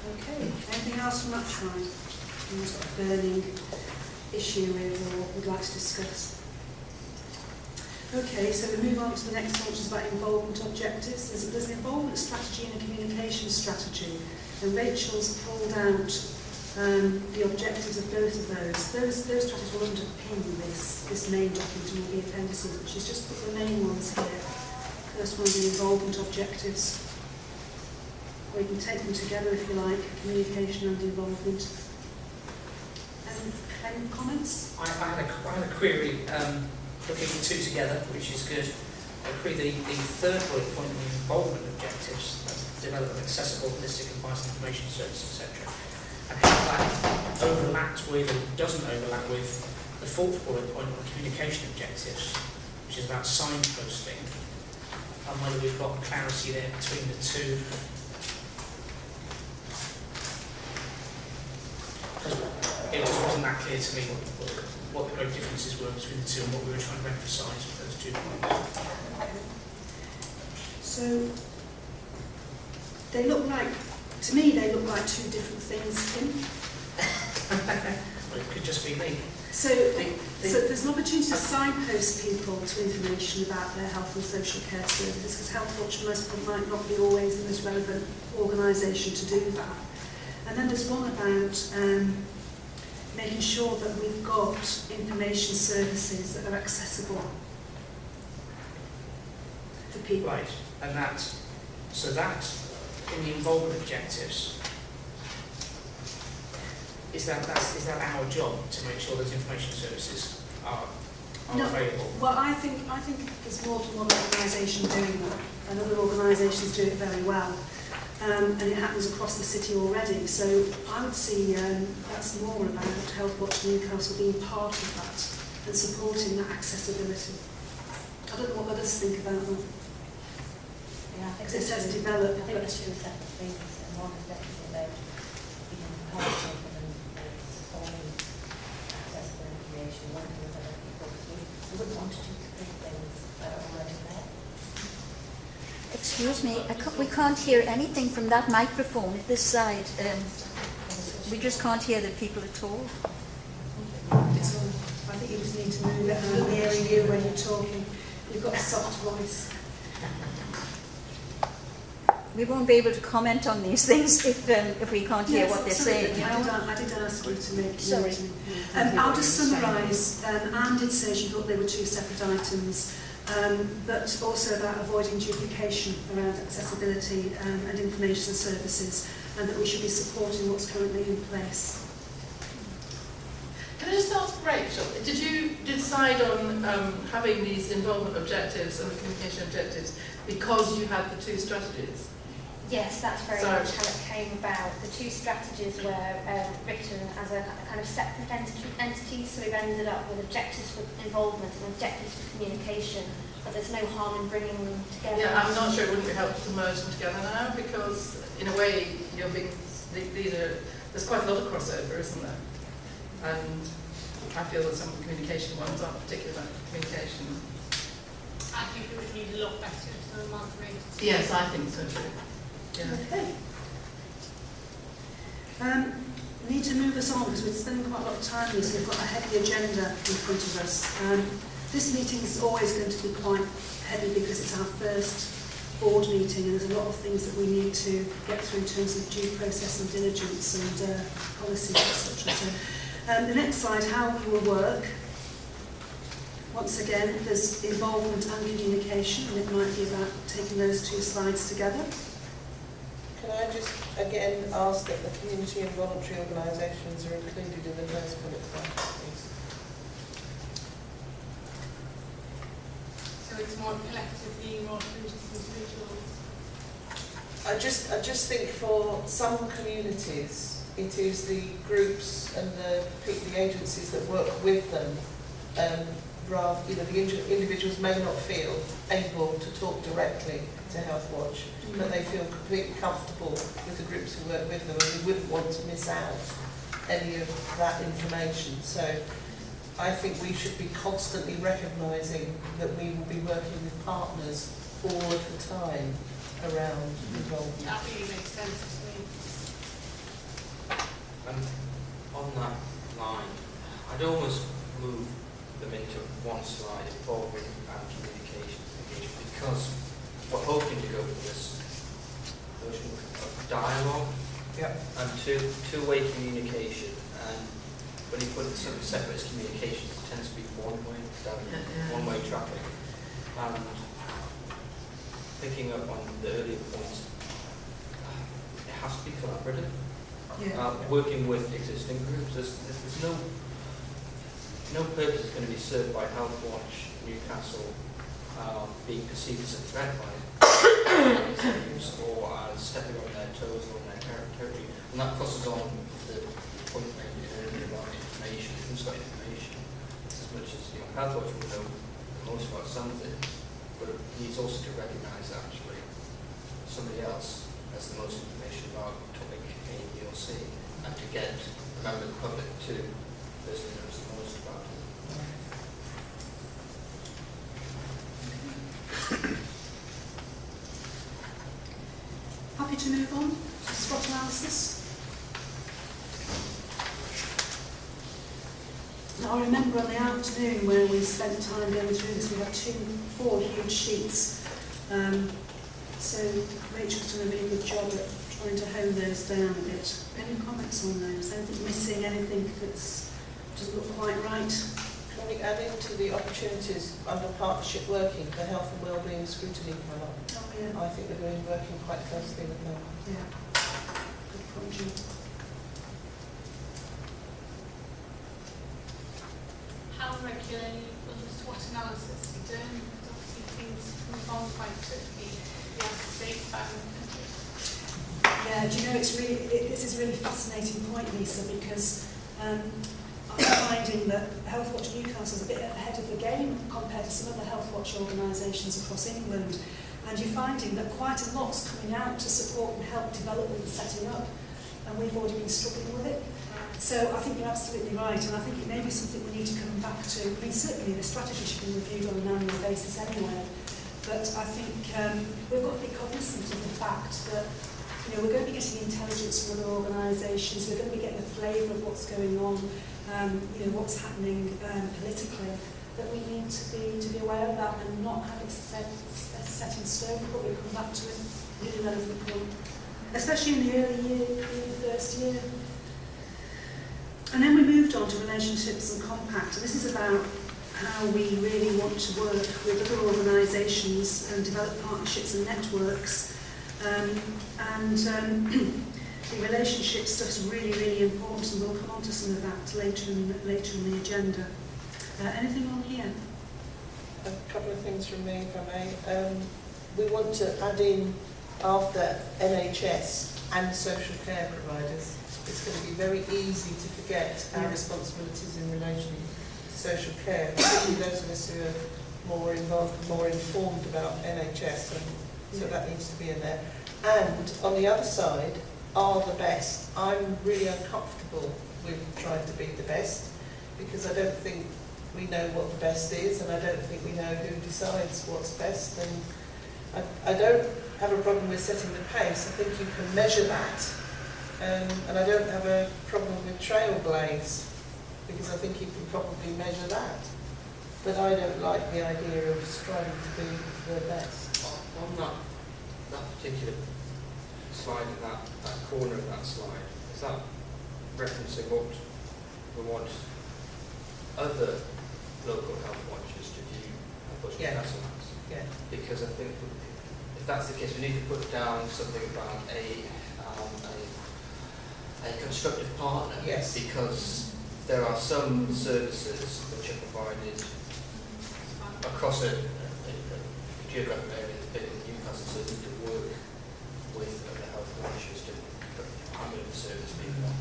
Okay, anything else from that side? Anyone's got a burning issue with or would like to discuss? Okay, so we move on to the next one, which is about involvement objectives. There's an involvement strategy and a communication strategy, and Rachel's pulled out the objectives of both of those. Those strategies will underpin this main document and will be appendices, but she's just put the main ones here. First one, the involvement objectives. Or you can take them together if you like, communication and involvement. Any comments? I had a query looking at the two together, which is good. I agree the third bullet point on the involvement objectives, develop an accessible, holistic advice and information service, etc. And how that overlapped with or doesn't overlap with the fourth bullet point on communication objectives, which is about signposting, and whether we've got clarity there between the two. It just wasn't that clear to me what the great differences were between the two and what we were trying to emphasise with those 2 points. So they look like, to me, they look like two different things, Tim. Well, it could just be me. So there's an opportunity to signpost people to information about their health and social care services, because Health Watch might not be always the most relevant organisation to do that. And then there's one about making sure that we've got information services that are accessible for people. Right, and that in the involvement objectives, is that our job to make sure those information services are available? Well, I think there's more than one organisation doing that, and other organisations do it very well. And it happens across the city already, so I would see that's more about Health Watch Newcastle being part of that and supporting that accessibility. I don't know what others think about that. Yeah, I think Because it says develop. I think there's two separate things, and one is definitely about being positive and performing accessible information, one thing is about people, because we wouldn't want to do three things that are already there. Excuse me, we can't hear anything from that microphone at this side. We just can't hear the people at all. I think you just need to move it, and I'm hearing you when you're talking. You've got a soft voice. We won't be able to comment on these things if we can't hear what they're saying. You know? I did ask you to make Sorry. I'll just summarise. Anne did say she thought they were two separate items, but also about avoiding duplication around accessibility and information services, and that we should be supporting what's currently in place. Can I just ask Rachel, did you decide on having these involvement objectives and the communication objectives because you had the two strategies? Yes, that's very much how it came about. The two strategies were written as a kind of separate entities, so we've ended up with objectives for involvement and objectives for communication, but there's no harm in bringing them together. Yeah, I'm not sure it wouldn't be helpful to merge them together now, because in a way there's quite a lot of crossover, isn't there? And I feel that some of the communication ones aren't particularly about communication. I think it would need a lot better to amalgamate. Yes, I think so too. Yeah. Okay. Need to move us on because we're spending quite a lot of time here, so we've got a heavy agenda in front of us. This meeting is always going to be quite heavy because it's our first board meeting, and there's a lot of things that we need to get through in terms of due process and diligence and policies, etc. So, the next slide, how we will work. Once again, there's involvement and communication, and it might be about taking those two slides together. Can I just again ask that the community and voluntary organisations are included in the first bullet point, please? So it's more collectively, more than just individuals. I just think for some communities, it is the groups and the agencies that work with them. The individuals may not feel able to talk directly to Health Watch, but they feel completely comfortable with the groups who work with them, and we wouldn't want to miss out any of that information. So I think we should be constantly recognising that we will be working with partners all of the time around involvement. That really makes sense to me. that line, I'd almost move them into one slide, involvement and communication engagement, because we're hoping to go with this notion of dialogue and two-way communication. And when you put something separate as communication, it tends to be one-way traffic. And picking up on the earlier points, it has to be collaborative. Working with existing groups, there's no purpose is going to be served by Healthwatch Newcastle being perceived as a threat by groups or as stepping on their toes or on their territory. And that crosses on the point made earlier about information, inside information. As much as Healthwatch will know the most about something, but it needs also to recognise actually somebody else has the most information about topic A, B or C, and to get a member of the public to the person who knows the most about it. Happy to move on to SWOT analysis. Now, I remember on the afternoon where we spent time going through this, we had 4 huge sheets. So Rachel's done a really good job at trying to hone those down a bit. Any comments on those? Anything missing? Anything that's doesn't look quite right? I think adding to the opportunities under partnership working, the health and wellbeing scrutiny panel. Oh, yeah. I think they're working quite closely with them. Yeah. Good point, Jim. How regularly will the SWOT analysis be done? Because obviously things move on quite quickly. You have to say Yeah, do you know, this is a really fascinating point, Lisa, because I'm finding that Healthwatch Newcastle is a bit ahead of the game compared to some other Healthwatch organisations across England. And you're finding that quite a lot's coming out to support and help development and setting up, and we've already been struggling with it. So I think you're absolutely right, and I think it may be something we need to come back to. I mean, certainly the strategy should be reviewed on an annual basis anyway, but I think we've got to be cognizant of the fact that we're going to be getting intelligence from other organisations, we're going to be getting a flavour of what's going on, what's happening politically, that we need to be aware of that and not have it set in stone. We'll probably come back to it, really relevant point, especially in the early year, in the first year. And then we moved on to relationships and compact, and this is about how we really want to work with other organisations and develop partnerships and networks. The relationship stuff's really, really important, and we'll come on to some of that later in the agenda. Anything on here? A couple of things from me, if I may. We want to add in, after NHS and social care providers, it's going to be very easy to forget our responsibilities in relation to social care, particularly those of us who are more involved, more informed about NHS, and so that needs to be in there. And on the other side, are the best. I'm really uncomfortable with trying to be the best, because I don't think we know what the best is, and I don't think we know who decides what's best. And I don't have a problem with setting the pace. I think you can measure that. And I don't have a problem with trailblaze, because I think you can probably measure that. But I don't like the idea of striving to be the best. On that particular slide, in that corner of that slide, is that referencing what we want other local health watchers to view Healthwatch Newcastle as? Yeah. Because I think if that's the case, we need to put down something about a constructive partner. Yes. Because there are some services which are provided across a geographic area that's big in Newcastle, so we need to work with other health watchers to handle the service being one.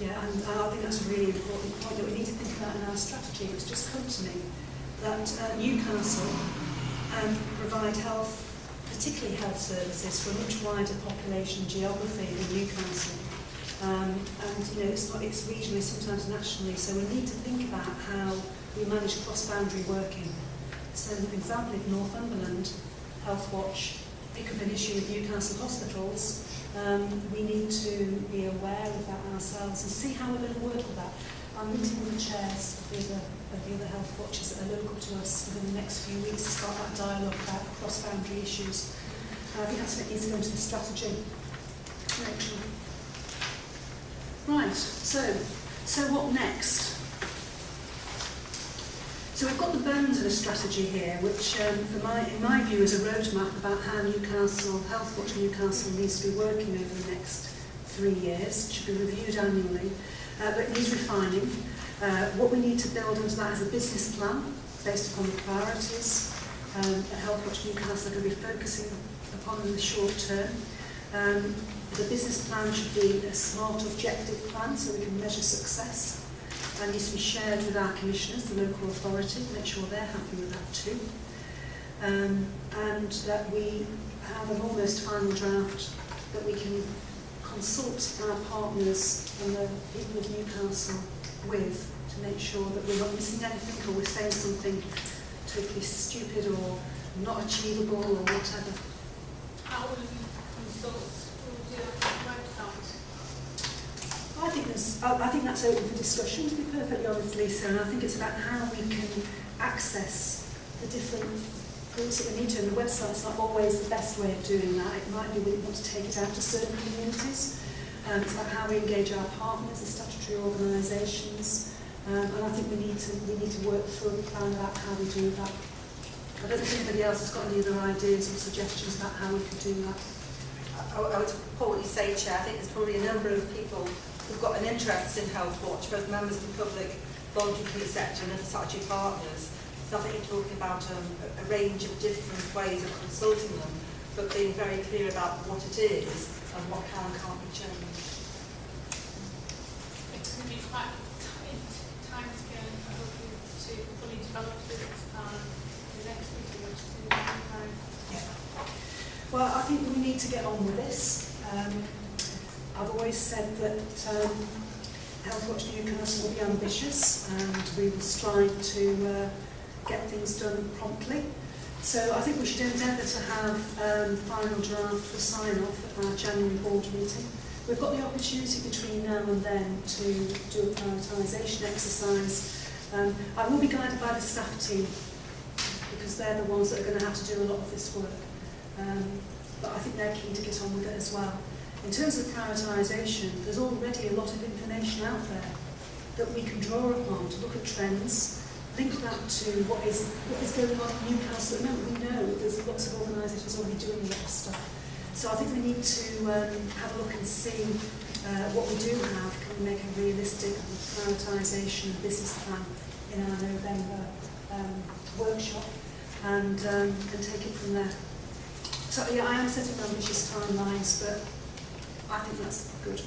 Yeah, and I think that's a really important point that we need to think about in our strategy. It's just come to me that Newcastle provide health, particularly health services, for a much wider population geography than Newcastle. And it's regionally, sometimes nationally, so we need to think about how we manage cross-boundary working. So an example, if Northumberland Healthwatch pick up an issue with Newcastle hospitals, We need to be aware of that ourselves and see how we're going to work with that. I'm meeting with the chairs of the other health watches that are local to us within the next few weeks to start that dialogue about cross-boundary issues. I think that's what needs to go into the strategy. Right, so what next? So we've got the bones of a strategy here, which in my view is a roadmap about how Newcastle, Health Watch Newcastle needs to be working over the next 3 years. It should be reviewed annually, but it needs refining. What we need to build into that is a business plan based upon the priorities that Health Watch Newcastle are going to be focusing upon in the short term. The business plan should be a smart objective plan so we can measure success. And needs to be shared with our commissioners, the local authority, make sure they're happy with that too. And that we have an almost final draft that we can consult our partners and the people of Newcastle with to make sure that we're not missing anything or we're saying something totally stupid or not achievable or whatever. How will you consult? Will you do that on the website? I think that's open for discussion, to be perfectly honest, Lisa, and I think it's about how we can access the different groups that we need to, and the website's not always the best way of doing that. It might be we want to take it out to certain communities. It's about how we engage our partners, the statutory organisations, and I think we need to work through a plan about how we do that. I don't think anybody else has got any other ideas or suggestions about how we could do that. I would support what you say, Chair. I think there's probably a number of people who've got an interest in Health Watch, both members of the public, voluntary community sector and other statutory partners. So I think you're talking about a range of different ways of consulting them, but being very clear about what it is and what can and can't be changed. It's going to be quite a tight timescale for hoping to fully develop this the next meeting, which is in January. Well, I think we need to get on with this. I've always said that Health Watch Newcastle will be ambitious and we will strive to get things done promptly. So I think we should endeavour to have final draft for sign-off at our January board meeting. We've got the opportunity between now and then to do a prioritisation exercise. I will be guided by the staff team because they're the ones that are going to have to do a lot of this work. But I think they're keen to get on with it as well. In terms of prioritisation, there's already a lot of information out there that we can draw upon to look at trends, link that to what is going on in Newcastle. At the moment, we know there's lots of organisations already doing a lot of stuff. So I think we need to have a look and see what we do have. Can we make a realistic prioritisation business plan in our November workshop and take it from there. So yeah, I am setting ambitious timelines, but I think that's good.